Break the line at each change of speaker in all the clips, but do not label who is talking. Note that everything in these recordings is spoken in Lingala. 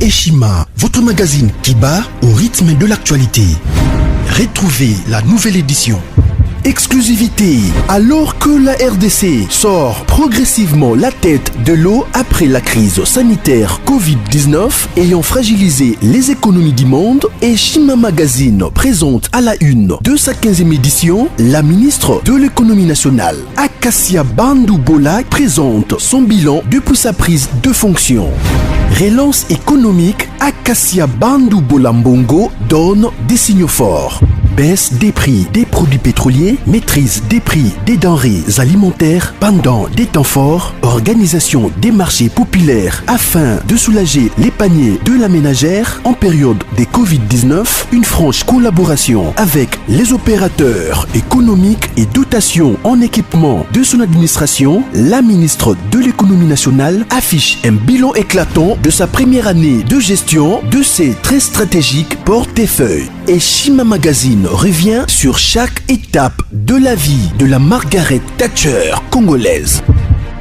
Eshima, votre magazine qui bat au rythme de l'actualité. Retrouvez la nouvelle édition. Exclusivité, alors que la RDC sort progressivement la tête de l'eau après la crise sanitaire Covid-19 ayant fragilisé les économies du monde, Eshima Magazine présente à la une de sa 15e édition la ministre de l'économie nationale, Acacia Bandou-Bola, présente son bilan depuis sa prise de fonction. Relance économique, Acacia Bandou-Bola Mbongo donne des signaux forts. Baisse des prix des produits pétroliers, maîtrise des prix des denrées alimentaires pendant des temps forts, organisation des marchés populaires afin de soulager les paniers de la ménagère en période de Covid-19, une franche collaboration avec les opérateurs économiques et dotation en équipement de son administration, la ministre de l'économie nationale affiche un bilan éclatant de sa première année de gestion de ses très stratégiques portefeuilles. Eshima Magazine revient sur chaque étape de la vie de la Margaret Thatcher congolaise.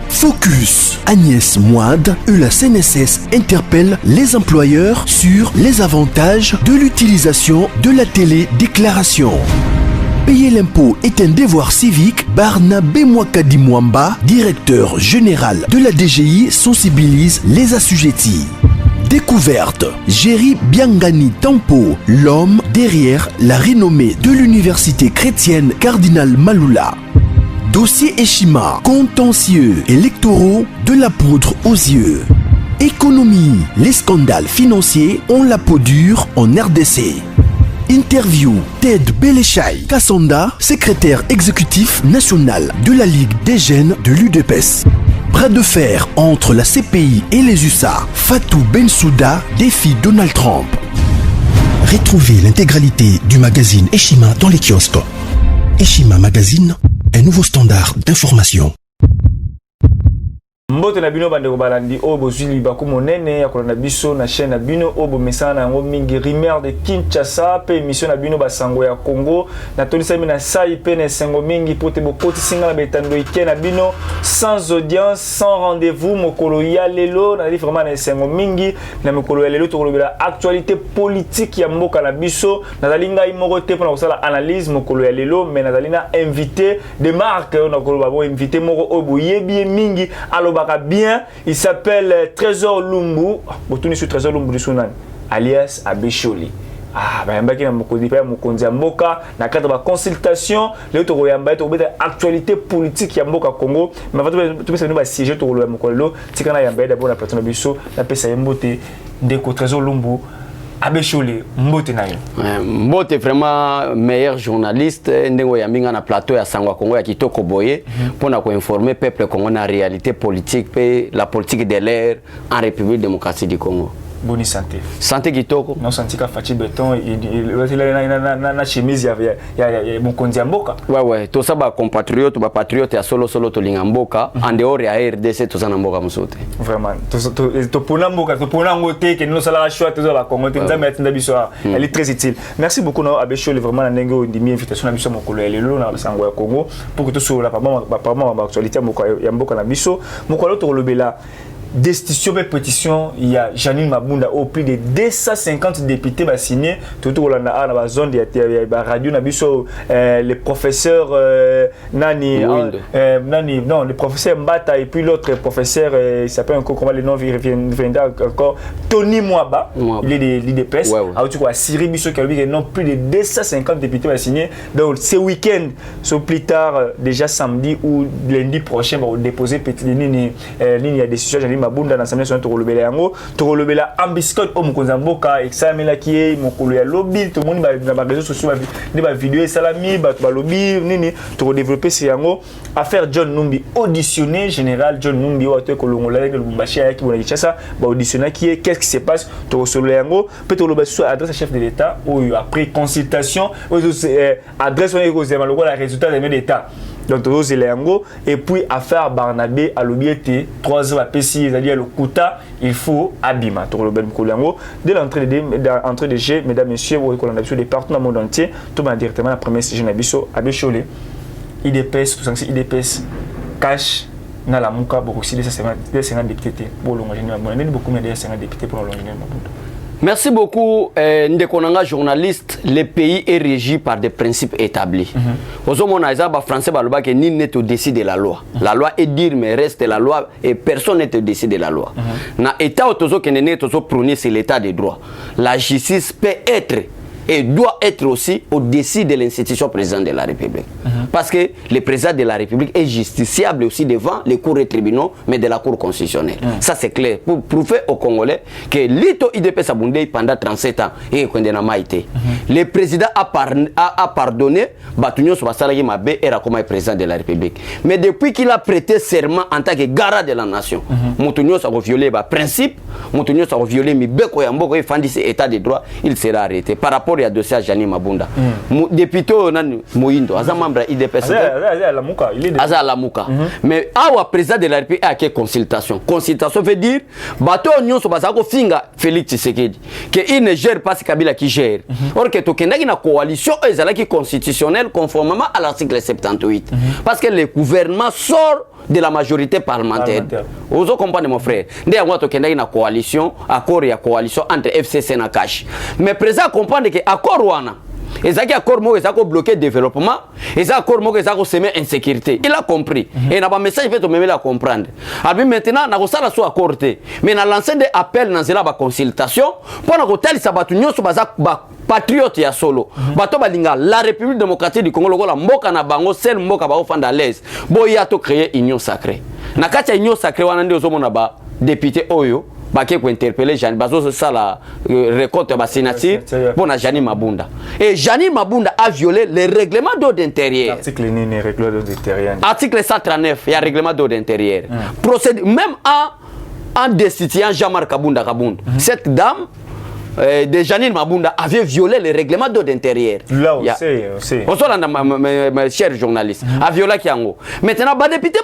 Focus, Agnès Moide et la CNSS interpellent les employeurs sur les avantages de l'utilisation de la télédéclaration. Payer l'impôt est un devoir civique. Barnabé Mwakadi Mwamba, directeur général de la DGI, sensibilise les assujettis. Découverte, Jerry Biangani Tampo, l'homme derrière la renommée de l'université chrétienne Cardinal Malula. Dossier Eshima, contentieux électoraux de la poudre aux yeux. Économie, les scandales financiers ont la peau dure en RDC. Interview, Ted Belechai Kassonda, secrétaire exécutif national de la Ligue des jeunes de l'UDPS. Bras de fer entre la CPI et les USA. Fatou Bensouda défie Donald Trump. Retrouvez l'intégralité du magazine Eshima dans les kiosques. Eshima Magazine, un nouveau standard d'information.
Mbote na bino bande ko balandi obo zili baku monene ya kolanda biso na chaîne na bino obo mesana ngo mingi rimer de Kinshasa pe émission na bino basango ya Congo na tolisa mina sai pe na sango mingi pote bokoti singa na betando ike na bino sans audience sans rendez-vous mokolo ya lelo na vraiment na sango mingi na mokolo ya lelo to kolobela actualité politique ya mboka na biso na zalinga imoko te pona kosala analyse mokolo ya lelo mais na zalina invité de marque na koloba bo invité moko obo yebi mingi aloba bien, il s'appelle Trésor Lumbu. Botuni sur Trésor Lumbu Sunan, alias Abesholi. Ah, ben mbaki na mokonzi pa mokonzi ya mboka na cadre de consultation, le to yamba to beta actualité politique ya mboka Congo. Mais tu peux nous ba siéger to lo mokolo, tikana yamba d'abord la personne biso, na pesa yembote ndeko Trésor Lumbu. Abesholi, Mbote na yo.
Mbote vraiment meilleur journaliste ndengo ya minga na plateau ya Sangwa Congo ya Kitoko Boye pour na ko informer peuple congolais na réalité politique pe la politique de l'air en République démocratique du Congo.
Bonne santé.
Santé Kitoko.
Non santé ka Fati Beton na chemise ya mokonzi ya mboka.
Ouais to ça ba compatriote ba patriote ya solo to linga mboka en dehors ya RDC to sana mboka musote.
Vraiment to pona mboka to pona ngote ke no sala choix to ba Congo te nzambe atinda biso elle est très utile. Merci beaucoup na Abesholi vraiment na ndenge ndimi invitation na biso mokolo ya lelo na Sango ya Congo pour que to so la pas ba actualité ya mboka na biso mokolo to kolobela destitution et pétition, il y a Janine Mabunda au plus de 250 députés va signer tout au long de la zone de la radio Nabiso les professeurs Nani non le professeur Mbata et puis l'autre professeur il s'appelle encore comment le nom viendra encore Tony Mwaba il est de l'IDPS à tu vois Syrie Biso qui a non plus de 250 députés va signer donc ce week-end so plus tard déjà samedi ou lundi prochain va déposer petite ligne à décision Janine Mabunda na samedi to kolobela yango to kolobela ambiscot o mukonza mboka examela ki mokolo ya lobby to moni ba réseaux sociaux ba vidéo salami ba lobby nini to développer ce yango affaire John Numbi auditionné général John Numbi wa to kolongola avec le Lubumbashi ya ki bona Kinshasa ba auditionné qui qu'est-ce qui se passe to solo yango peut to loba sur adresse chef de l'état ou après consultation adresse on ko zema lokola résultat des d'état donc tous les yango et puis affaire Barnabé à l'obéité 3 ans à PCI c'est-à-dire le Kouta il faut abima to le ben kolango dès l'entrée de jeu mesdames messieurs vous connaissez sur des partout dans le monde entier tout va directement la première séjour na biso Abesholi IDPS tout ça IDPS cash na la muka beaucoup si 50 députés pour l'ongénie Mabunda nani beaucoup mais 50 députés pour l'ongénie Mabunda.
Merci beaucoup. Ndekonanga journaliste, le pays est régi par des principes établis. Aujourd'hui, les Français baloba que nul n'est au-dessus de la loi. La loi est dire mais reste la loi et personne n'est au-dessus de la loi. Na état autozo que n'est autozo prôné c'est l'état de droit. La justice peut être et doit être aussi au-dessus de l'institution présidente de la République. Parce que le président de la République est justiciable aussi devant les cours et tribunaux, mais de la Cour constitutionnelle. Ça c'est clair. Pour prouver aux Congolais que l'ITO IDP Sabundé pendant 37 ans et le président a pardonné Batunyo Sobasalagi Mabé et comme président de la République. Mais depuis qu'il a prêté serment en tant que garant de la nation, Moutounyo a violé les principes, Moutounyo a violé Mibeko Yamboko et Fandi état de droit, il sera arrêté. Par rapport à dossier à Jani Mabunda. Député Moïndo, Aza membre IDPS. Aza la Mouka. Mais awa président de la République a quelle consultation? Consultation veut dire bateau union so bazako finga Félix Tshisekedi que il ne gère pas ce Kabila qui gère. Or que tokendaki na coalition ezalaki constitutionnelle conformément à l'article 78. Parce que le gouvernement sort de la majorité parlementaire. Vous comprenez mon frère? Ndé tokendaki na coalition, accord ya coalition entre FCC na Kash. Mais président comprendre que accord wana ezaki accord moko ezako bloquer développement, ezaki accord moko ezako semer insécurité. Il a compris. Et na ba message fait to même la comprendre. Abi maintenant na ko sala so accord te. Mais na lancer des appels na zela ba consultation pour na ko talisa batu nyonso baza ba patriote ya solo. Bato balinga la République démocratique du Congo lokola mboka na bango sel mboka ba ofanda à l'aise. Boya to créer union sacrée. Na kati ya union sacrée wana ndio zomona ba député oyo Baké pour interpeller Jani Bazo ça la récolte ba sénature pour na Jani Mabunda. Et Jani Mabunda a violé le règlement d'ordre intérieur.
Article ni règlement d'ordre intérieur.
Article 139, il y a règlement d'ordre intérieur. Procède même en destituant Jean-Marc Kabunda. Cette dame de Janine Mabunda avait violé le règlement d'ordre intérieur.
Là aussi.
On soit là, ma chère journaliste, a violé Kiango. Maintenant, les députés,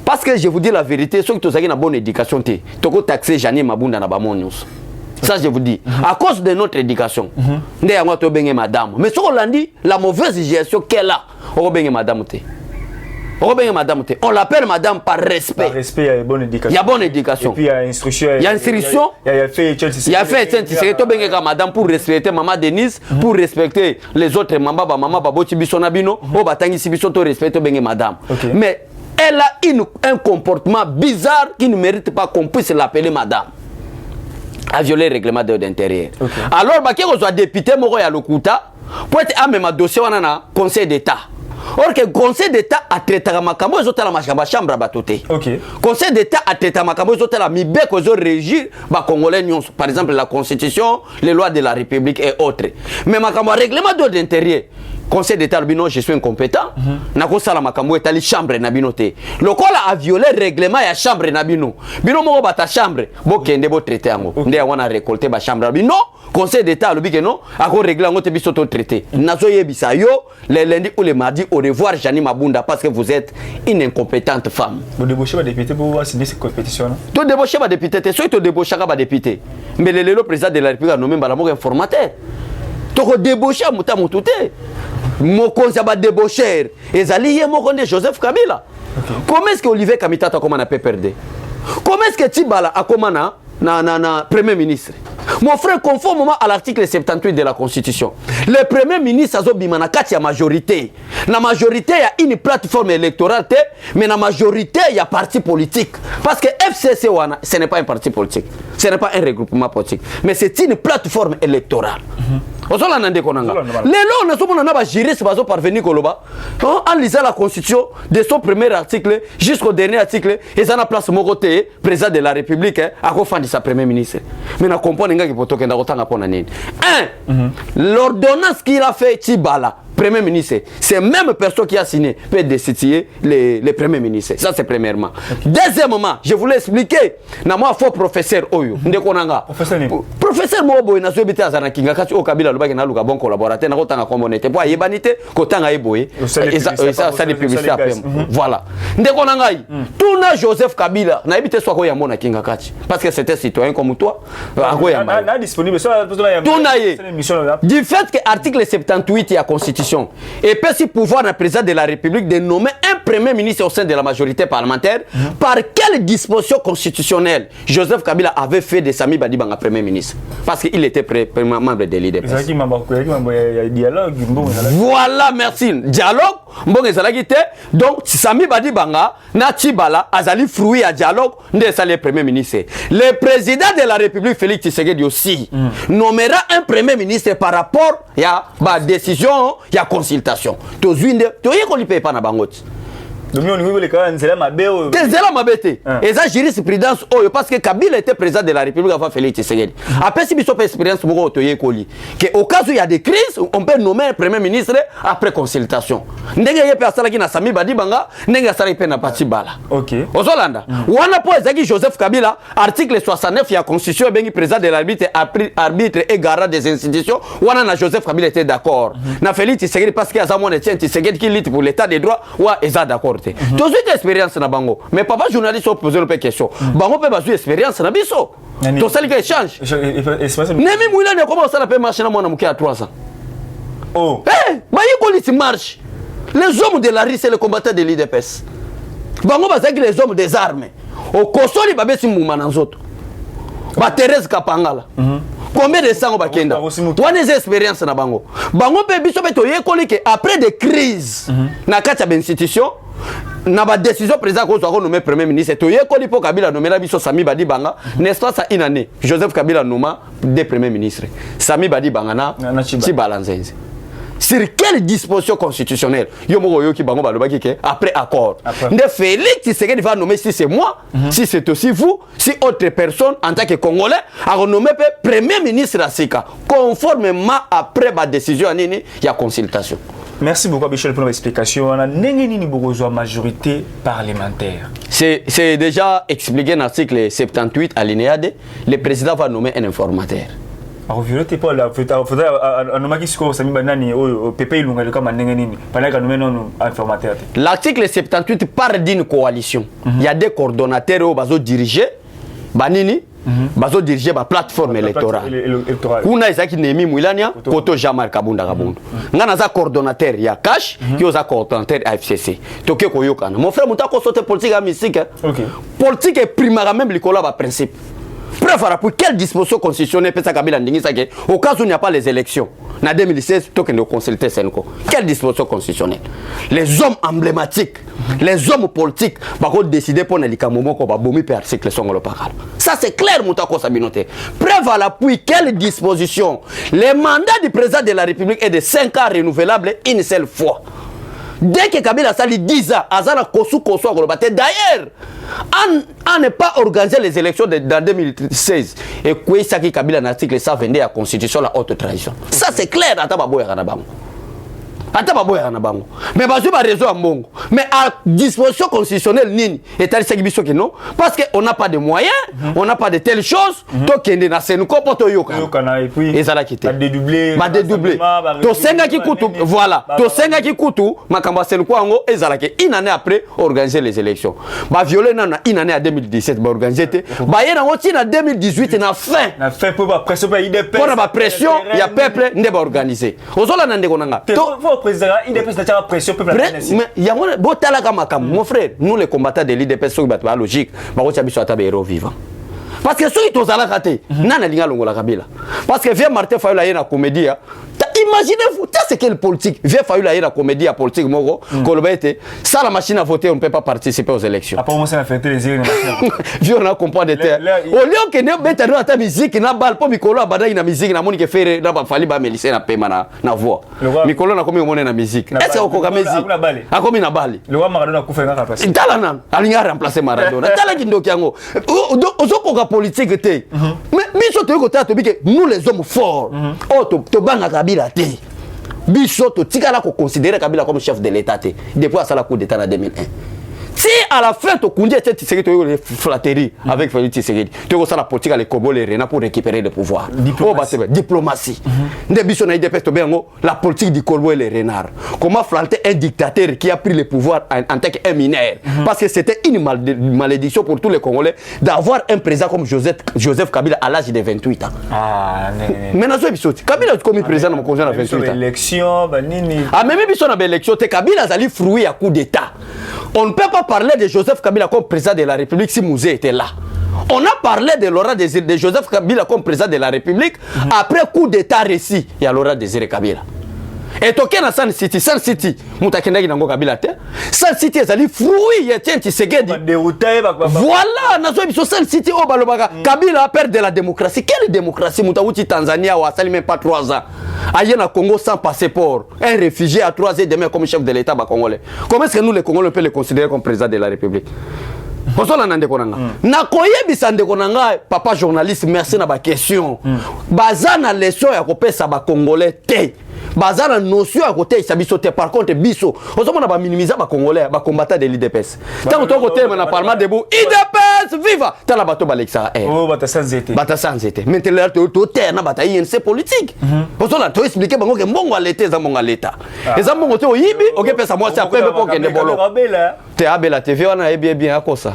parce que je vous dis la vérité, ceux qui ont une bonne éducation, tu peux taxer Janine Mabunda na bamonius. Ça, je vous dis. À cause de notre éducation, madame. Mais ce qu'on l'a dit, la mauvaise gestion qu'elle a, on va madame. On l'appelle madame par respect.
Par respect, il y a une bonne éducation.
Il y a bonne éducation.
Et puis il y a instruction.
Il y a instruction. Il y a fait madame pour respecter maman Denise, pour respecter les autres mamans, maman Baboti Bisonabino, au Batangi Sibiso, to respecter madame. Mais elle a un comportement bizarre qui ne mérite pas qu'on puisse l'appeler madame. A violé le règlement d'ordre intérieur. Alors, si on soit député, Moro Yalokuta, pour être même un dossier, on a un conseil d'État. Or que le Conseil d'État a traité la makambo ezota la chambre batoté. Conseil d'État a traité la makambo ezota la mibeko zo régir ba congolais nyonso, par exemple la constitution, les lois de la République et autres. Mais makambo règlement d'ordre intérieur. Conseil d'État bino je suis incompétent. Na ko sala makambo etali chambre na bino te. Lokola a violé règlement ya chambre na bino. Bino moko bata chambre, bo kende bo traiter yango. Ndé wana récolter ba chambre bino. Conseil d'État lobi que non, a ko régler yango te biso to traiter. Nazo yebisa yo les lundis ou les mardis au revoir Jani Mabunda parce que vous êtes une incompétente femme.
Vous débauchez les députés pour voir signer cette compétition.
Tu débauches les députés, soit tu débauches les députés. Mais le président de la République a nommé Balamour informateur. Tu débauches à Moutamouté. Mon conseil va débaucher. Et Zali est Joseph Kabila. Comment est-ce que Olivier Kamita a comment perdu? Comment est-ce que Tibala a comment na Premier ministre? Mon frère, conformément à l'article 78 de la Constitution, le Premier ministre a bimana kati ya majorité. La majorité, il y a une plateforme électorale, mais la majorité, il y a parti politique. Parce que FCC, ce n'est pas un parti politique. Ce n'est pas un regroupement politique. Mais c'est une plateforme électorale. Les gens qui juriste sont parvenus en lisant la Constitution, de son premier article jusqu'au dernier article, ils ont la place Mogote, président de la République, à quoi de sa premier ministre. Mais on comprend que l'ordonnance qu'il a fait Tibala, Premier ministre, c'est même personne qui a signé peut destituer les premiers ministres. Ça c'est premièrement. Deuxièmement, je voulais expliquer, na moi faux professeur Oyo,
professeur
professeur Moboy na sobité azana kinga kati o Kabila lobaki na luka bon collaborateur na kotanga komonete po yebanité kotanga eboye ça des publicités après voilà ndeko na ngai tuna Joseph Kabila na ebité soit ko ya mona kinga kati parce que c'était citoyen comme toi
na disponible sur
tuna ye du fait que article 78 de la constitution et peut si pouvoir na président de la République de nommer un premier ministre au sein de la majorité parlementaire par quelle disposition constitutionnelle Joseph Kabila avait fait de Sami Badibanga premier ministre parce qu'il était membre de l'IDPS. Voilà, merci. Dialogue, bon ezalaki donc Sami Badibanga na Tibala azali fruit à dialogue de ça le premier ministre. Le président de la République Félix Tshisekedi aussi nommera un premier ministre par rapport à la décision, il y a consultation. To zwinde, to yeko li paye pas na bangoti. Et ça, jurisprudence, parce que Kabila était président de la République avant Félix Tshisekedi. Après, si vous avez expérience, au cas où il y a des crises, on peut nommer un premier ministre après consultation. Ok. Aux Hollande, Joseph Kabila, article 69, il y a constitution, il président de l'arbitre, arbitre et garant des institutions. Joseph Kabila était d'accord. Na Félix Tshisekedi, parce qu'il y a un Tshisekedi qui lutte pour l'état des droits, il est d'accord. Tous une expérience na bango mais papa journaliste ont posé une question bango peut baser expérience na biso to sali ka échange nemi mwila ne comment ça la peut marcher na mwana muke à 3 ans oh ba yiko marche les hommes de la rue c'est les combattants de l'IDPS bango bazaki les hommes des armes au kosoli babesi muma na nzoto ba Thérèse Kapangala combien de sang bakenda wana des expérience na bango bango pe biso beto yekoli que après des crises na kati ya institution na ba décision président ko zo nommer premier ministre to yekoli po Kabila nommer biso Sami Badibanga n'est-ce pas ça une année Joseph Kabila nomma des premiers ministres Sami Badibanga na Tibalanzenze sur quelle disposition constitutionnelle yomo yoki bango balobaki ke après accord de Félix Tshisekedi va nommer si c'est moi si c'est aussi vous si autre personne en tant que Congolais a renommé premier ministre Asika conformément après ma décision nini ya consultation.
Merci beaucoup Michel pour l'explication. On a nini besoin majorité parlementaire.
C'est déjà expliqué dans l'article 78 alinéa 2, le président va nommer un informateur. L'article 78 parle d'une coalition. Il y a des coordonnateurs qui vont diriger Banini, bazo diriger la plateforme électorale. Kuna ezaki Nemi Mwilania, koto Jean-Marc Kabunda Kabunda. Ngana za coordonnateur ya Cash, qui oza coordonnateur AFCC. Toke koyokana. Mon frère mutako sote politique à musique. Politique est primaire même l'école ba principe. Preuve pour quelle disposition constitutionnelle peut ça Kabila ndingisa ke au cas où il n'y a pas les élections. En 2016, toke de consulter Senko. Quelle disposition constitutionnelle? Les hommes emblématiques, les hommes politiques, bako décider pour n'alika moment ko ba bomi per article songolo pakala. Ça c'est clair mutako sabinote. Preuve à l'appui quelle disposition? Le mandat du président de la République est de 5 ans renouvelable une seule fois. Dès que Kabila sali 10 ans, azana kosu d'ailleurs, on n'est pas organisé les élections dans 2016. Et quoi ça qui Kabila l'article 122 à la Constitution la haute trahison. Ça c'est clair dans Tababoya Kanabango. Mais pas raison à Mongo. Mais à disposition constitutionnelle, nini est allé s'agir que non, parce qu'on n'a pas de moyens, on n'a pas de telles choses. Donc il y a des scènes pour Toyoka. Et ça l'a quitté. Dédoublé. To senga qui coûte, voilà. To senga qui coûte, ma kamba scène quoi en haut, et ça l'a quitté. Une année après, organiser les élections. Bah violer une année à 2017, bah organiser. Bah y a aussi en 2018 na fin. Na fin pour la pression, pour la pression, il y a peuple n'est pas organisé. Aux autres n'en dégonanga.
Président, l'IDPS n'a pas pression peuple.
Mais il y a mon frère, nous les combattants de l'IDPS sont pas logique, mais on s'habitue à taper héros vivant. Parce que ceux qui sont à la raté, n'a linga longola Kabila. Parce que vient Martin Fayula y a comédie. Imaginez-vous, c'est quelle politique? Vient Fayula y a comédie à politique moro, Kolobete, ça la machine à voter, on ne peut pas participer aux élections.
Après moi ça fait les yeux.
Vieux on a compris de terre. Au lieu que ne bête dans ta musique, na bal po Mikolo abada na musique na moni ke faire na ba fali ba melise na pema na voix. Mikolo na komi mona na musique. Est-ce ko ka musique? A komi na bali.
Le roi Maradona ku fenga ka passer.
Tala nan, alinga remplacer Maradona. Tala kindoki yango. Ozoko ka politique te. Mais biso to ko ta to bike nous les hommes forts. Oh to banga Kabila te. Biso to tikala ko considérer Kabila comme chef de l'état te. Depuis à la coup d'état en 2001. Si à la fin, tu conduis tu sais que tu as flatterie avec Félix Tshisekedi, tu as la politique à l'écobo les Rena pour récupérer le pouvoir. Diplomatie. La politique du corbeau et les renards. Comment flanter un dictateur qui a pris le pouvoir en tant qu'un mineur? Parce que c'était une malédiction pour tous les Congolais d'avoir un président comme Joseph Kabila à l'âge de 28 ans. Maintenant, Kabila a commis président dans mon à 28 ans.
Élection,
ah, même si on a élection, Kabila a fruit à coup d'État. On ne peut pas parler de Joseph Kabila comme président de la République si Mouzé était là. On a parlé de Laurent Désiré, de Joseph Kabila comme président de la République après coup d'État réussi. Il y a Laurent Désiré Kabila. Et toqué dans Sun City, Moutakenda Ginango Kabila te. Sun City est allé fruit, il tient Tshisekedi. Voilà, nazo biso Sun City au Balobaka. Kabila a perdu de la démocratie. Quelle démocratie? Moutawuti Tanzania ou Asali même pas 3 ans. Aïe na Congo sans passeport. Un réfugié à 3 ans demain comme chef de l'État congolais. Comment est-ce que nous les Congolais on peut le considérer comme président de la République? Posola nande konanga. Na koyebisa ndeko nanga papa journaliste merci na ba question. Bazana leçon ya kopesa ba congolais te. Bazana notion à côté ça biso te par contre biso. Osomona ba minimiser ba congolais ba combattant de l'IDPS. Tant que côté na parlement debout IDPS viva. Tant la bato balexa.
Oh bata sans été.
Bata sans été. Maintenant to terre na bata INC politique. Posola to expliquer bango ke mbongo alete za mbongo aleta. Eza mbongo te oyibi oke pesa moi c'est après pour que ne bolo. Te abela TV wana ebi bien akosa.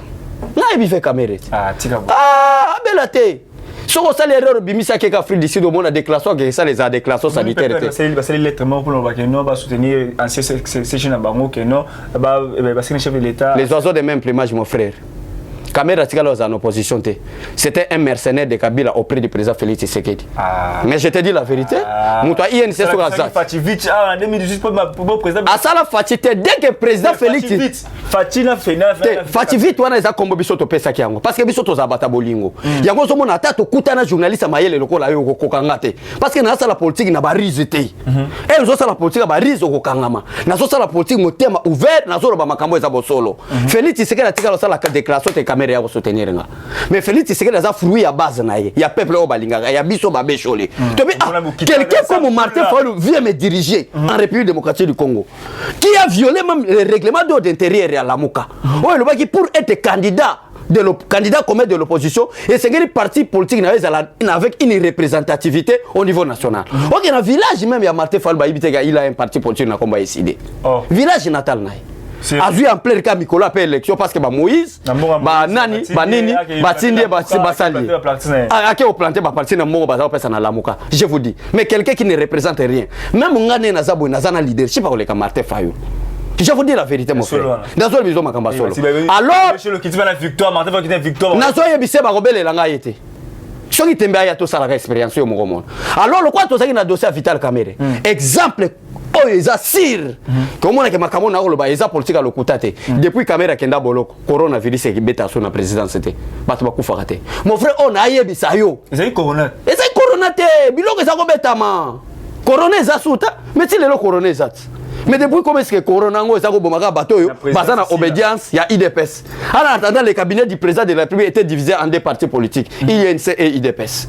Na ebi fait caméra.
Ah tika.
Ah abela te. Si on a l'erreur, Bimisa qui a fait ici, on a déclaration, ça les a déclaration sanitaire.
C'est les lettres pour nous soutenir ancien séjour à Bango, que non, chef de l'État.
Les oiseaux de même plumage, mon frère. Kamera Tigalo en opposition. C'était un mercenaire de Kabila auprès du président Félix Tshisekedi. Mais je te dis la vérité. Moutoua INC sur Gaza.
Fativitch, en 2018, pour le président.
À ça la Fatite, dès que le président Félix.
Fatina
Fativitch, on a des accombos bisoto pesa kiango. Parce que bisoto zabata bolingo. Yango zomo na tato kutana journaliste amayele lokola yo kokangate. Parce que na ça la politique na barizete. Et nous ça la politique ba rizo kokangama. Na ça la politique motema ouvert na zo ba makambo za bosolo. Félix Tshisekedi atikalo ça la déclaration de caméra ya soutenir nga. Mais Félix Tshisekedi a fruit à base na ye. Ya peuple au balinga, ya biso ba bécholé. Quelqu'un comme Martin Fayulu vient me diriger en République démocratique du Congo qui a violé même le règlement d'ordre intérieur à Lamuka. Ouais, le qui pour être candidat comme de l'opposition et c'est un parti politique avec une représentativité au niveau national. OK, dans le village même il y a Martin Fayulu il a un parti politique na combat décidé. Village natal na. A vu en plein cas Nicolas après l'élection parce que Moïse nani nini batindi basali a qui au planter ba parti na mongo baza pesa na Lamuka. Je vous dis, mais quelqu'un qui ne représente rien, même ngane na zabo na zana leadership par le Martin Fayulu. Je vous dis la vérité mon frère. Dans le besoin makamba solo. Alors
le qui va la victoire, Martin Fayulu qui est victoire.
Na soye bise ba robele la nga yete. Soki tembe ya to sala expérience yo mo. Alors le quoi to saki na dossier Vital Kamerhe. Exemple oh ils assirent comment on a que makambo na oloba eza politique à l'okutate depuis Kamerhe kenda boloko coronavirus et beta sur la présidence c'était bato bakufa raté mon frère on a yebisa yo
ezali corona
te biloko eza ko betama corona eza suta mais ti lelo corona eza mais depuis comment est-ce que corona ngo eza ko bomaka bato yo bazana obédience ya IDPS en attendant le cabinet du président de la République était divisé en deux partis politiques INC et IDPS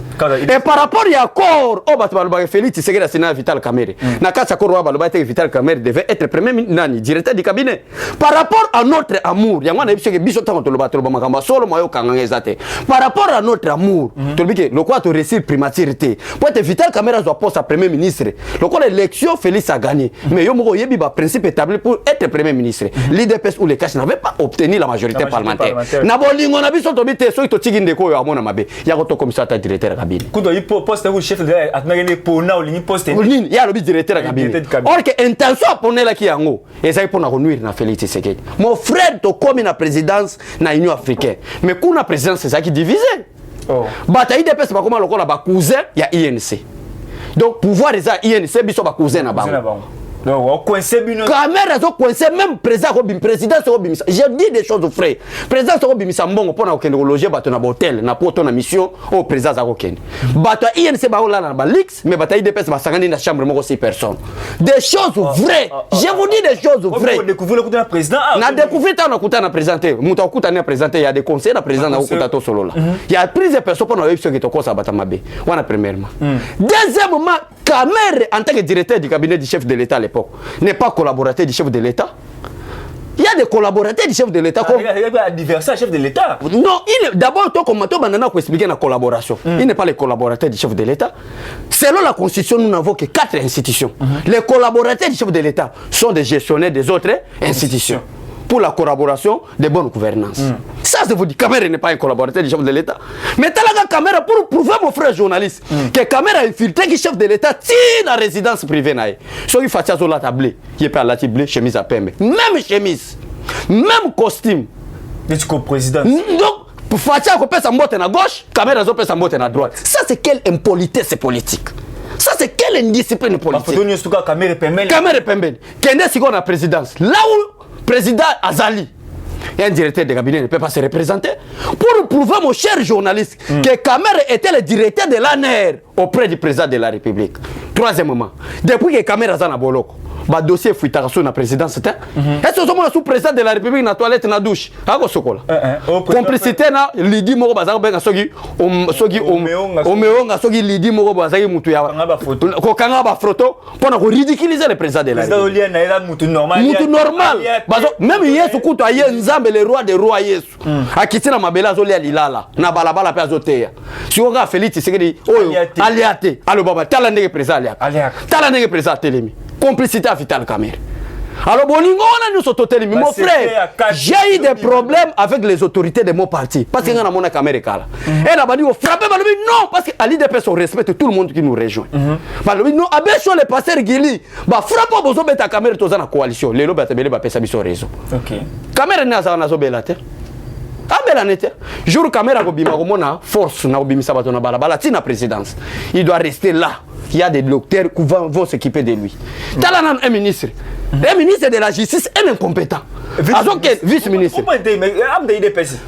et par rapport à accord au bato balobaka Félix Tshisekedi a signé Vital Kamerhe na kati ko balobaka Vital Kamerhe devait être premier nani directeur du cabinet par rapport à notre amour yango na biso ke biso tango to lobato makamba solo moyo kanganga ezate par rapport à notre amour to bike le quoi to réussir primaturité pour être Vital Kamerhe doit poste à premier ministre le quoi l'élection Félix a gagné mais yo moko yebi ba principe établi pour être premier ministre l'IDPS ou les cash n'avait pas obtenu la majorité parlementaire na bolingo na biso to bite so to tigi ndeko yo amona mabe ya ko to commissaire ta directeur cabinet
kudo yi poste ou chef de atnagene pona ou lingi poste
ni ya lobi directeur cabinet or que intention pour la ki yango ezai pour na renuire na Félix Tshisekedi mon frère to comme na présidence na Union africaine mais kuna présidence c'est ça qui divisé bataille IDPS ba comment lokola ba cousin ya INC donc pouvoir eza INC biso ba cousin na bango
non, coincé bino.
Caméra zo coincé même président so bimisa. Je dis des choses frère. Président so bimisa mbongo pona okende loger bato na hôtel na poto na mission au président za okende. Bato INC ba ola na ba lix mais bato IDPS ba sangani na chambre moko 6 personnes. Des choses vraies. Je vous dis des choses vraies.
Vous découvrez le coup de président.
Na découvrir ta na kuta na présenter. Muta okuta na présenter il y a des conseils na président na okuta to solo là. Il y a plusieurs personnes pona webso qui to kosa bata mabe. Wana premièrement. Deuxièmement, Kamerhe, en tant que directeur du cabinet du chef de l'État à l'époque, n'est pas collaborateur du chef de l'État. N'a découvert un na président. N'a découvert un na président. Il y a plusieurs personnes pona webso qui to kosa bata mabe. Wana premièrement. Deuxièmement, Kamerhe, en tant que directeur du cabinet du chef de l'État à l'époque, n'est pas collaborateur du chef de l'État. Il y a des collaborateurs du chef de l'État.
Il y a un adversaire chef de l'État.
Non, d'abord, comme Banana a expliqué la collaboration. Il n'est pas le collaborateur du chef de l'État. Selon la Constitution, nous n'avons que 4 institutions. Les collaborateurs du chef de l'État sont des gestionnaires des autres institutions. Pour la collaboration des bonnes gouvernances. Ça, je vous dis, Kamere n'est pas un collaborateur du chef de l'État. Mais Talaga Kamera, pour prouver mon frère journaliste, que Kamera a infiltré que chef de l'État tire la résidence privée. Si il fait ça sur la table, il peut la table, chemise à pembe. Même chemise, même costume.
Et tu président.
Donc, pour faire ça, on peut s'emboîter à gauche, Kamera peut s'emboîter à droite. Ça, c'est quelle impolitesse politique. Ça, c'est quelle indiscipline politique.
Kamera Pembe.
Kamera Pembe. Quelle est-ce qu'on a présidence? Là où président Azali et un directeur de cabinet ne peut pas se représenter pour prouver, mon cher journaliste, que Kamere était le directeur de l'ANR auprès du président de la République. Troisièmement, depuis que Kamere a un boloko, le dossier fuit sur la présidence. Est-ce que vous sous président de la République dans la toilette dans la douche? Complicité na lidi moko bazaka benga soki omeonga soki lidi moko bazaki mutu ya ko kanga ba photo pona ko ridiculiser le président de la République. Mutu normal. Même Yesu kuto aye nzambe le roi des rois Yesu. Akitina mabela zo lia lilala na balabala pe azoteya. Si on ga Félix Tshisekedi oyo aliate alo baba tala ndenge président aliate. Tala ndenge président telemi. Complicité à Vital Kamere. Alors, mon frère, j'ai eu des problèmes avec les autorités de mon parti. Parce que nous avons mon caméra. Et là, on frappe, non, parce qu'à l'IDPS, on respecte tout le monde qui nous rejoint. Non, abaissons les pasteurs Guili. Frappe, vous avez ta caméra dans la coalition. Les lobes, vous avez fait ça réseau. Caméra n'est pas dans la ah ben la nette. Jour caméra ko bima ko mona force na obimisa bato na balabala tina présidence. Il doit rester là. Il y a des docteurs qui vont s'occuper de lui. Talanan un ministre. Un ministre de la justice est incompétent. Vice-ministre.
Comment l'IDPS?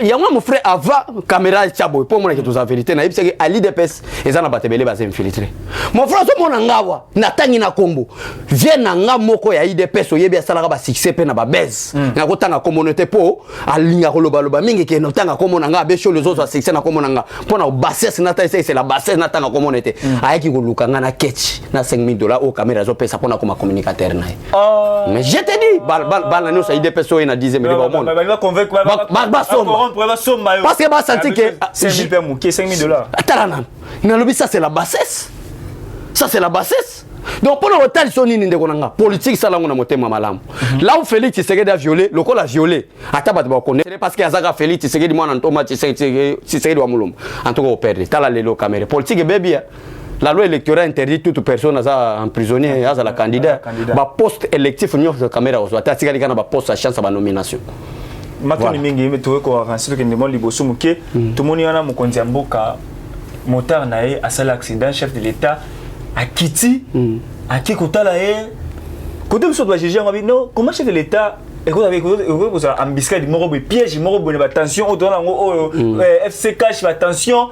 Il y a mon frère avant caméra Tchabo pour moi que tout la vérité na ibsé à l'IDPS et ça na batebele ba infiltré. Mon frère so mon ngawa na tangi na kombo. Vient na nga moko ya IDPS oyebi asala ba succès pe na ba base. Na ko tanga communauté po alinga ko loba mingi ke no tanga komo na nga be show les autres succès na komo na nga. Pona bassesse na ta c'est la bassesse na tanga communauté. Ayaki ko luka nga na ketch na $5,000 au caméra zo pesa pona comme communicateur na. Mais je te dis bala nous ça IDPS na 10e de au monde.
Va convaincre parce
que va sentir que
$5,000.
Attends, ça c'est la bassesse. Ça c'est la bassesse. Donc pour le retard son nini ndekonanga politique ça là on a motema malamu. Là où Félix Tshisekedi a violé, le col a violé. Attaba ba connaître parce que Azaka Félix Tshisekedi moi en Thomas Tshisekedi wa mulum. En tout cas au perdre. Tala lelo caméra. Politique bébé. La loi électorale interdit toute personne à emprisonner à la candidat. Ba poste électif nyo caméra aux wata tikali kana ba poste à chance à nomination.
Matoni mingi meto ko avancer que ndemo liboso muke tout moni yana mokonzi mboka moteur nae a sala accident chef de l'état à Kiti à Kikotala e côté monsieur doit juger non comment chef de l'état et vous avez ambisqué du morobo piège morobo ne attention au dans FC cash attention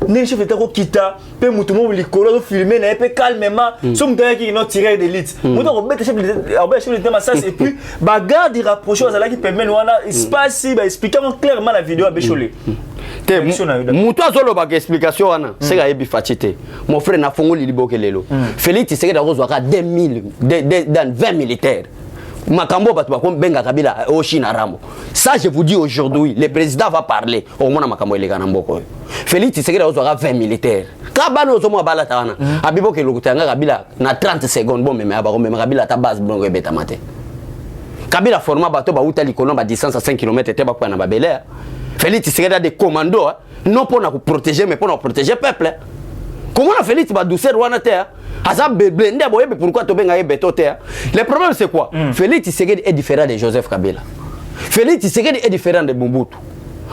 ne chef d'état ko kita pe mutu mo likolo filmer na pe calmement somme gars qui non tiré d'élite mutu ko bête chef de l'état massas et puis bagarre de rapprocher aux qui permet wana espace ba expliquer clairement la vidéo à Bécholé.
Mutu azolo ba explication wana c'est ga yebi fatité mon frère na fongoli liboke lelo Félix c'est que d'avoir 20 militaires Makambo batu bakom benga kabila Oshina Rambo. Ça je vous dis aujourd'hui, le président va parler au moins makambo ele kana mboko. Félix Tshisekedi auzwa 20 militaires. Kabano zomo bala tawana. Abibo ke lokutanga kabila na 30 secondes bon meme abako meme kabila ta base blongo beta mate. Kabila forma bato ba uta likolo ba distance à 5 km te ba kwa na babelea. Félix Tshisekedi a des commandos non pour nous protéger mais pour nous protéger peuple. Comment on a Félix ba douceur wana terre? Pourquoi tu as le problème c'est quoi? Félix Tshisekedi est différent de Joseph Kabila. Félix Tshisekedi est différent de Mobutu.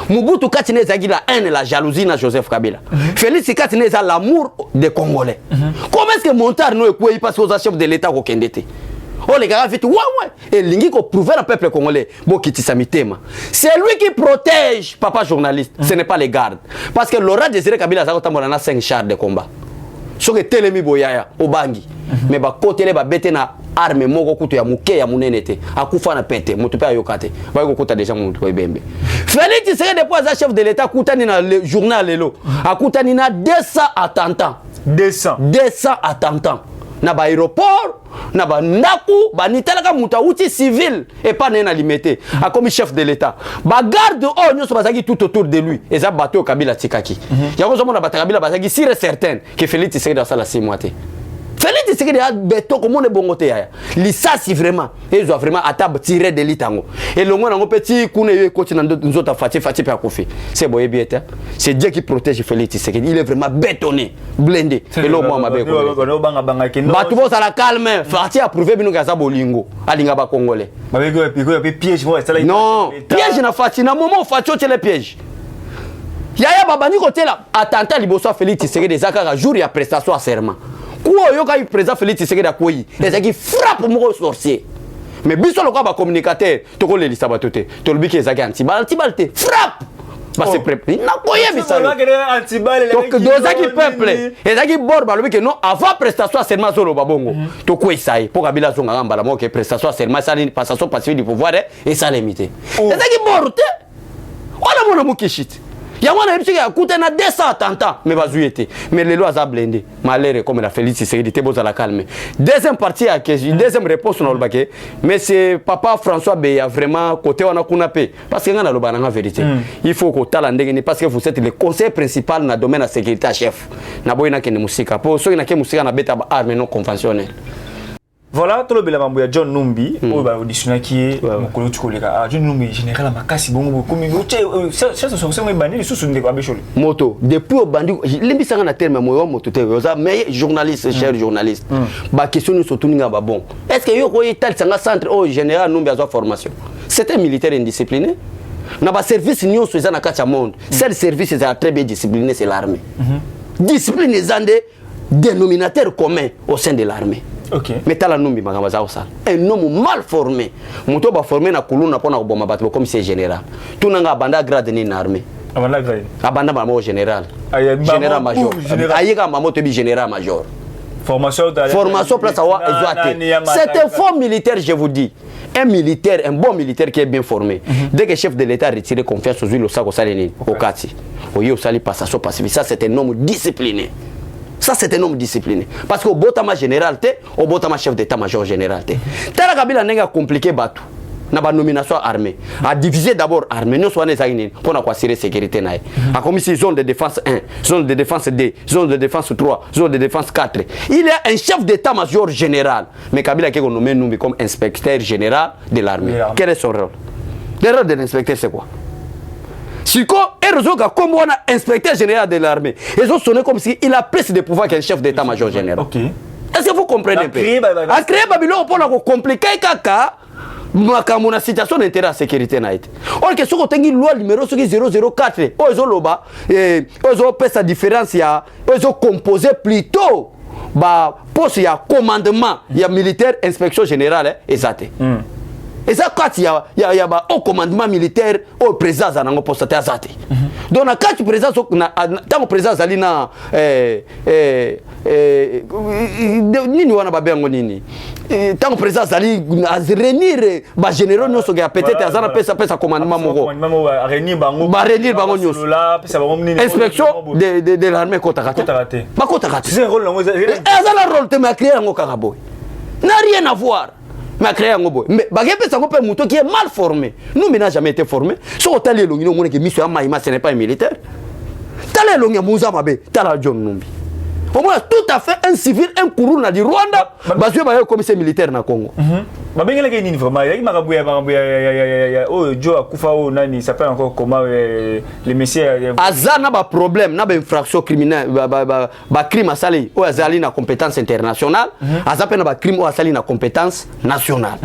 Mobutu Katine a la haine, la jalousie de Joseph Kabila. Félix Katine a l'amour des Congolais. Comment est-ce que Montard nous est parce aux chefs de l'État au Kendete? Oh les gars, vite, ouais. Et l'ingi qu'on prouve le peuple congolais, c'est lui qui protège, papa journaliste, ce n'est pas les gardes. Parce que Laurent Désiré Kabila a 5 chars de combat. Ce que telemi boyaya obangi mais ba côté les ba bete na arme moko kutu ya muke ya munenete akufa na pete mutu pe ayokate ba ko kuta déjà mutu ko bembe Félix Tshisekedi depuis à chef de l'état kutani na le journal lelo akutani na 200 attentats 200 attentats na ba aéroport na ba ndaku ba nitalaka muta uti civil et pas na limité a comme chef de l'état ba garde oh nyoso bazaki tout autour de lui et ça bateau Kabila tikaki yango zo mona bata Kabila bazaki sûr et certain que Félix Tshisekedi dans la 6 mois té Félix Tshisekedi a beto comme on est bongoté ya lisa si vraiment ils doivent vraiment atab tirer de litango et le monde petit kuna yo coach na nzota fati pe akofi c'est boye bien c'est Dieu qui protège Félix Tshisekedi il est vraiment bétonné blindé et le moi mabe ko batu bo sala calme fati a prouver bino kaza bolingo alinga ba congolais
piège
non piège na fati na moment fati o le piège yaya babani côté là attentat liboso Félix Tshisekedi zakaka jour ya prestation à serment quoi yo ka président Félix Tshisekedi akoyi ezaki frappe mo sorcier mais biso le quoi ba communicateur to ko le lisa batote to le biki ezaki antibalte frappe ba se prépare na koye bisalo donc dozaki peuple ezaki borba le biki non avant prestation serment solo babongo to ko isaï pour Kabila zonga ngamba la mo que prestation serment ça ni passation passive du pouvoir et ça limité ezaki borte on a mon mukishit Yamana epsika akuta na 200 attentats mais bazuyete mais les lois a blindé malheureux comme la Félix Tshisekedi te boza la calme deuxième partie à question deuxième réponse na lobake mais c'est papa François Beya vraiment côté on a kunapé parce que ngana lobana nga vérité il faut ko tala ndenge parce que vous êtes le conseil principal na domaine de sécurité chef na boyina kene musika pour ceux qui na ke musika na beta arme non conventionnelle.
Voilà, tout le bel amambouya John Numbi, au bas auditionné qui est mon collègue du collègue. John Numbi, général Makassi, bon, comme ça se sont bannis les sous des quoi
moto, depuis au bandit, l'embissant na terme moi moto te oza mais journaliste, cher journaliste. Ba question nous surtout ninga ba bon. Est-ce que yo ko tel sanga centre au général Numbi a formation. C'est un militaire indiscipliné. Na ba service nyon so za na kacha monde. Seul service est très bien discipliné c'est l'armée. Discipline est un dénominateur commun au sein de l'armée.
Okay.
Mais tala numbi makamba za osala un homme mal formé moto ba formé na kuluna pona ko bomba bato comme c'est général tunanga banda grade ni na armée
abanda grade
abanda ba mo général général major ayika mamo to bi général major formation place awa ezoate c'est un faux militaire je vous dis un militaire un bon militaire qui est bien formé dès que chef de l'état retire confiance aux huiles au sako saleni au kati oyo sali passation pacifique ça c'est un homme discipliné. Ça c'est un homme discipliné parce qu'au botama général au botama chef d'état-major général tala Kabila nenga compliqué batu na ba nomination armée a diviser d'abord armée non soit les agni pour na assurer sécurité na a comme ici zone de défense 1 zone de défense 2 zone de défense 3 zone de défense 4 il est un chef d'état-major général mais Kabila qui est nommé Numbi comme inspecteur général de l'armée quel est son rôle le rôle de l'inspecteur c'est quoi Siko et Rozoga comme on a inspecteur général de l'armée ils ont sonné comme si il a plus de pouvoir qu'un chef d'état-major général. OK. Est-ce que vous comprenez un peu? A créé Babylone pour la compliquer kaka makambo na situation d'intérêt à sécurité na été. Or que soko tengi loi numéro 004 ozo loba ozo pesa différence ya ozo composer plutôt ba poste ya commandement ya militaire inspection générale exacté. Et ça quand il y a ba au commandement militaire au président zanango poste azate. Donc na quand président na tant président zali na nini wana babengo nini tant président zali réunir ba généraux nyonso ga peut-être azana pesa commandement moko réunir bango nyonso inspection de l'armée kota raté ba kota raté c'est un rôle azana rôle te ma créer ngo karaboy n'a rien à voir. Mais créé un gobo. Mais bagépé ça un mouton qui est mal formé. Nous n'a jamais été formé. Sur hôtel longi no mone que mission Maïma ce n'est pas un militaire. Talé longi Mouza Mabé, tala John Numbi. Au moins tout à fait un civil un kuruna du Rwanda, basé par le commissaire militaire na Congo.
Babengele ke nini vraiment yaki makabuya oh Joe akufa o nani ça peut encore comment les messieurs
azana ba problème na ba infraction criminelle ba crime asali o azali na compétence internationale azape na ba crime o asali na compétence nationale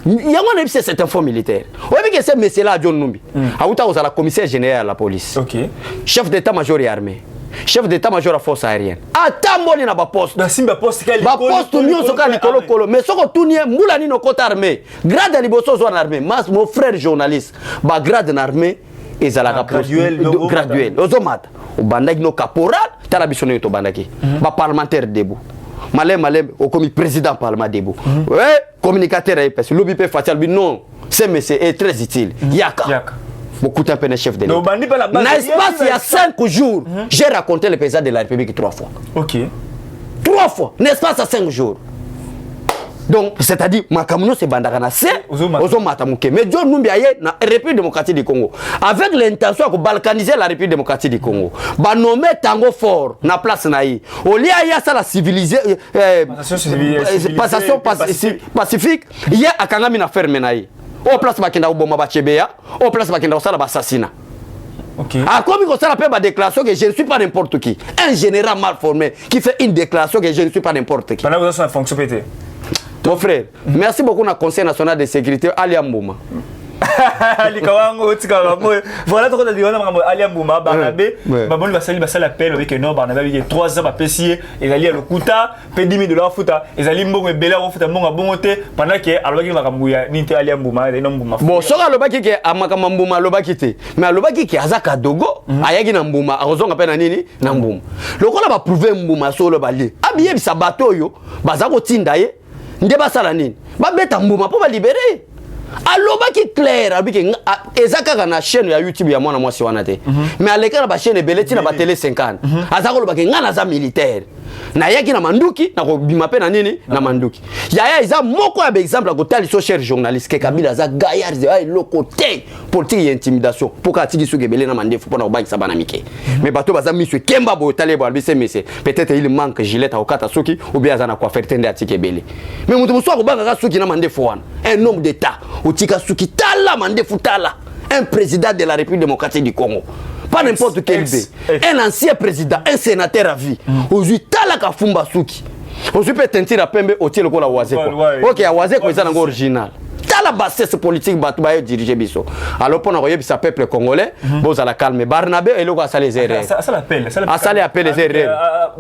yango na c'est un fond militaire o bi que c'est monsieur là John Numbi auta o la commissaire général de la police
OK
chef d'état-major et armée chef d'état-major à force aérienne atamboli na ba poste
na simba poste kali
ba poste nyonso kali kolo mais soko tunie mulani no kota armée grade liboso zo na armée mas mon frère journaliste ba grade na armée ezala graduel ozomata o bandaki no caporal tala bisono to bandaki ba parlementaire debout malem au commis président parlement debout communicateur et parce lobby pe facial bi non c'est monsieur est très utile yaka beaucoup de peine chef de l'État. N'est-ce pas il y a 5 jours, j'ai raconté le président de la République 3 fois.
OK.
3 fois, l'espace à 5 jours. Donc, c'est-à-dire, Makamuno c'est Bandagana, c'est Ozo Matamuke. Mais John Numbi aye na République démocratique du Congo. Avec l'intention de balkaniser la République démocratique du Congo. Ba nommer Tango Fort na place naï. Au lieu ya ça la civiliser passation pacifique, il y a Akangami na ferme naï. Au place bakenda Oboma Bachebeya, au place bakenda Osala Bassasina.
Okay.
Ah, comme il ça la déclaration que je ne suis pas n'importe qui. Un général mal formé qui fait une déclaration que je ne suis pas n'importe qui.
Pendant que vous avez une fonction pété.
Mon frère, merci beaucoup au Conseil national de sécurité, Ali Ambouma.
Voilà, tu as Ali Ambouma, Barnabé, Babon va l'appel avec un nom, Barnabé, il y a 3 ans à Pessier, ils allaient à l'Okuta, paient 10 000 $, ils allaient à Bela, au Fouta, à Bongoté, pendant que Alobaki va Ramouya, Ninte Ali Ambouma, et non Bouma. Bon, ça, Alobaki qui est à Makamambouma, Alobaki, mais Alobaki qui est à Zaka Dogo, Ayagi Nambouma, à Rozon, à Penanini, Namboum. Le rôle va prouver Mbouma sur le balai. Habillé, ça bateau, Bazako Tindaye. Ndeba salanine ba beta mbuma pour ba libérer aloba ki clair abiki ezaka na chaîne ya YouTube ya mwana mwasi wana te mais aleka na ba chaîne beleti na ba télé 50 azako loba ke ngana za militaire na yaki na manduki na ko bima pe na nini na manduki yaya iza moko ya exemple ko tali so cher journaliste ke Kabila za gaillard ay le côté politique et intimidation pour ka tiki su gebele na mandefu pour na ba kisaba na mike mais bato baza misu kemba bo tali bo albise mese peut-être il manque gilet au kata suki ou bien za na coiffeur tende atike bele mais mutu muso ko banga suki na mandefu wana un homme d'état utika suki tala mandefu tala un président de la République démocratique du Congo. Pas n'importe quel B. Un ancien président, un sénateur à vie. Aujourd'hui, Talaka Fumba Suki. Aujourd'hui, peut tentir à Pembe au Tielo la Oazé. Ok, à Oazé, c'est un original. La bassesse politique Batoubaye dirige Bisso. Alors pour nous ça peuple congolais, vous allez calmer Barnabé et le gars ça les erreurs. Ça l'appelle, ça l'appelle les erreurs.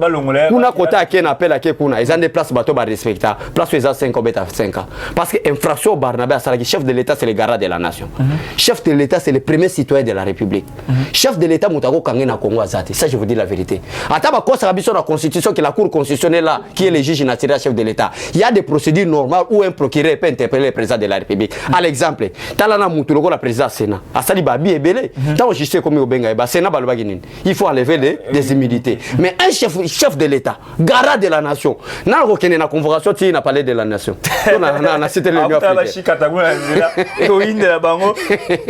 Kuna kota qui n'appelle à qui kuna, ils ont des places bateau ba respecter. Place ils ont 5 ans bêta 5 ans. Parce que infraction Barnabé à ça chef de l'État c'est le garant de la nation. Chef de l'État c'est le premier citoyen de la République. Chef de l'État Moutako Kangé na Congo azate. Ça je vous dis la vérité. Ataba quoi ça Bisso la constitution que la cour constitutionnelle là qui est le juge naturel chef de l'État. Il y a des procédures normales où un procureur peut interpeller le président de la République. À l'exemple, talana mutuloko la présidence Sénat. Asali babi ebele. Tant je sais comme obenga ba Sénat ba lobaginin. Il faut enlever des humilités. Mais un chef de l'État, garant de la nation. Na rekene na convocation ti na parler de la nation. Na cité l'Union africaine. To inde la bango.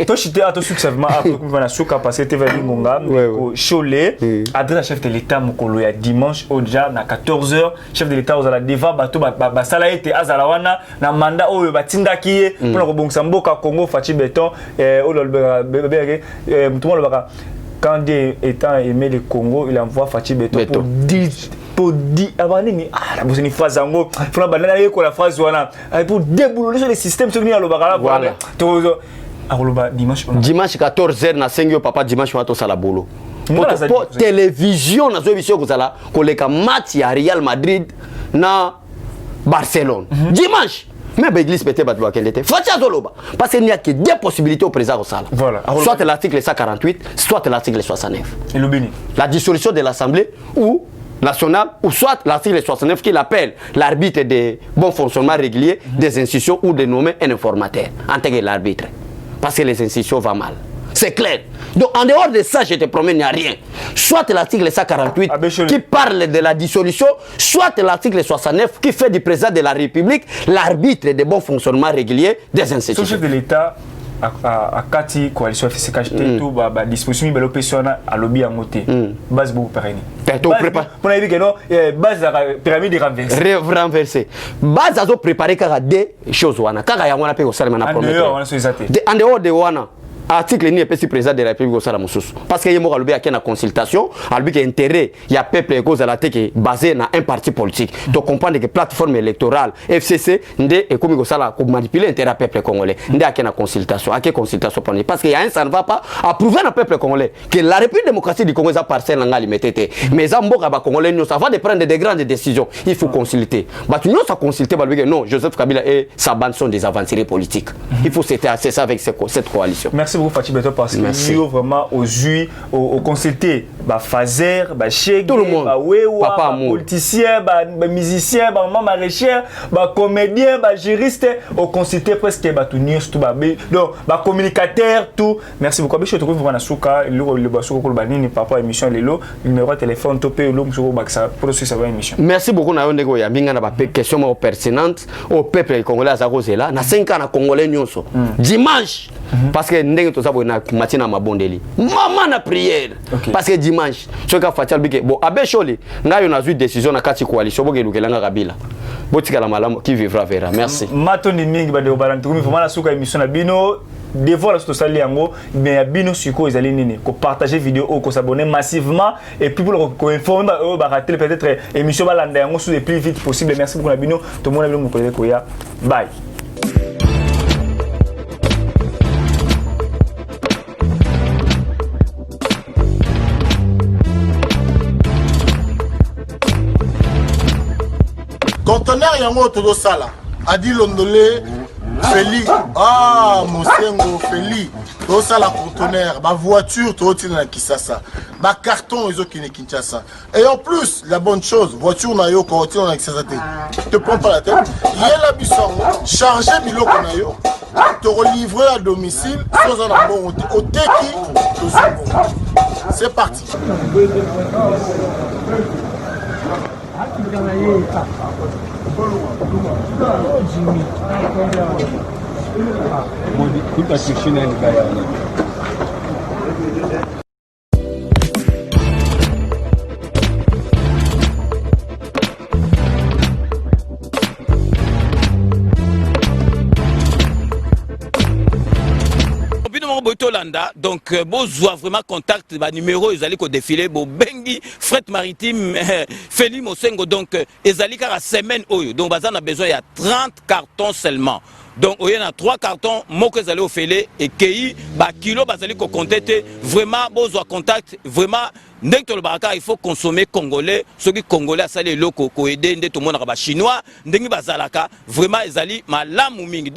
To chité ato successivement après qu'on va suka passer TV Ngonga au Cholet. Adresse chef de l'État mokolo ya dimanche au déjà na 14h. Chef de l'État aux la devant bato ba sala été azalawana na mandat oyo batinda ki pour le bon Samboka Congo Fachi Béton tout le monde quand Dieu étant aimé le Congo il envoie Fachi Béton pour dire avant la bosse ni phase ango faut la banana ko la phase wana pour déboulonner le système sur ni à l'obara voilà dimanche 14h na 5 papa dimanche wato sala bolo pour télévision na émission kozala koleka match ya Real Madrid na Barcelone dimanche. Mais l'église peut être parce qu'il n'y a que 2 possibilités au président Rossala. Voilà. Soit l'article 148, soit l'article 69. Et le béni. La dissolution de l'Assemblée ou nationale, ou soit l'article 69 qui l'appelle l'arbitre des bons fonctionnements réguliers des institutions ou de nommer un informateur en tant que l'arbitre. Parce que les institutions vont mal. C'est clair. Donc en dehors de ça, je te promets, il n'y a rien. Soit l'article 148 qui parle de la dissolution, soit l'article 69 qui fait du président de la République l'arbitre des bons fonctionnements réguliers des institutions. Le chef de l'État a Kati coalition FCKT tout ba disposition ba l'opération à lobby en moté. Base beaucoup pérenni. Pour dire que non, base la pyramide renversée. Base a préparé car des choses wana. Car ya wana pe ko salama na prometteur. En dehors de wana article ni epesi président de la République au sala mususu parce que yemo alobi akena consultation alobi que intérêt il y a peuple cause à la tête basé na un parti politique donc comprendre que plateforme électorale FCC ndé et comme sala ko manipuler intérêt peuple congolais ndé akena consultation parce que y a un ça ne va pas approuver le peuple congolais que la République démocratique du Congo est parcelle nga limitée mais zamboka ba congolais nous ça va de prendre de grandes décisions il faut consulter bah tu nous ça consulter bah que non Joseph Kabila et sa bande sont des aventuriers politiques il faut c'est ça avec cette coalition. Merci beaucoup Fachi Beto parce que nous vraiment aux consulter ba fazer, ba chege,
tout le monde,
ba wewa,
papa
ba politicien, ba musicien, ba maman maraîchère, ba comédien, ba juriste, au consulter presque ba tout news tout ba donc ba communicateur tout. Merci beaucoup. Je te trouve vraiment souka le basuko ko banini papa émission lelo numéro de téléphone topé lo msuko baksa pour ce savoir émission.
Merci beaucoup na yondeko ya minga na ba question pertinente au peuple congolais à là na 5 ans na congolais nyonso dimanche parce que ndenge to sabo na matina mabondeli maman na prière parce que dimanche ce ka fatal bike bon abesholi ngayo na décision na kati coalition boke lukelanga kabila botika la malamu qui vivra verra. Merci
matoni mingi ba de barantu vraiment na suka émission na bino devant la social yango mais ya bino siko ezali nini ko partager vidéo ou ko s'abonner massivement et puis pour ko informer ba rater peut-être émission ba landa yango sous le plus vite possible. Merci beaucoup na bino tout le monde bino ko ko ya bye.
Conteneur yango todo sala adi londolé Feli Mosengo Feli todo sala conteneur ba voiture todo tina Kisasa ba carton ezo kine Kinshasa et en plus la bonne chose voiture na yo ko tina Kisasa te prends pas la tête yela bisongo charger biloko na yo te livrer à domicile sans un bon au teki c'est parti.
Donc, vous vraiment contact, numéro, ils allaient défiler, bengi, fret maritime, Feli Mosengo, donc, ils allaient à semaine, donc, on a besoin, il y a 30 cartons seulement. Donc, il y a 3 cartons, moi que vous allez au Félé, et qui, kilo, vous allez contacter, vraiment, vous avez contact, vraiment, il faut consommer congolais, ceux qui congolais, ça les locaux, aider, tout le monde chinois, vraiment, ils allaient, ma lame ou mingi.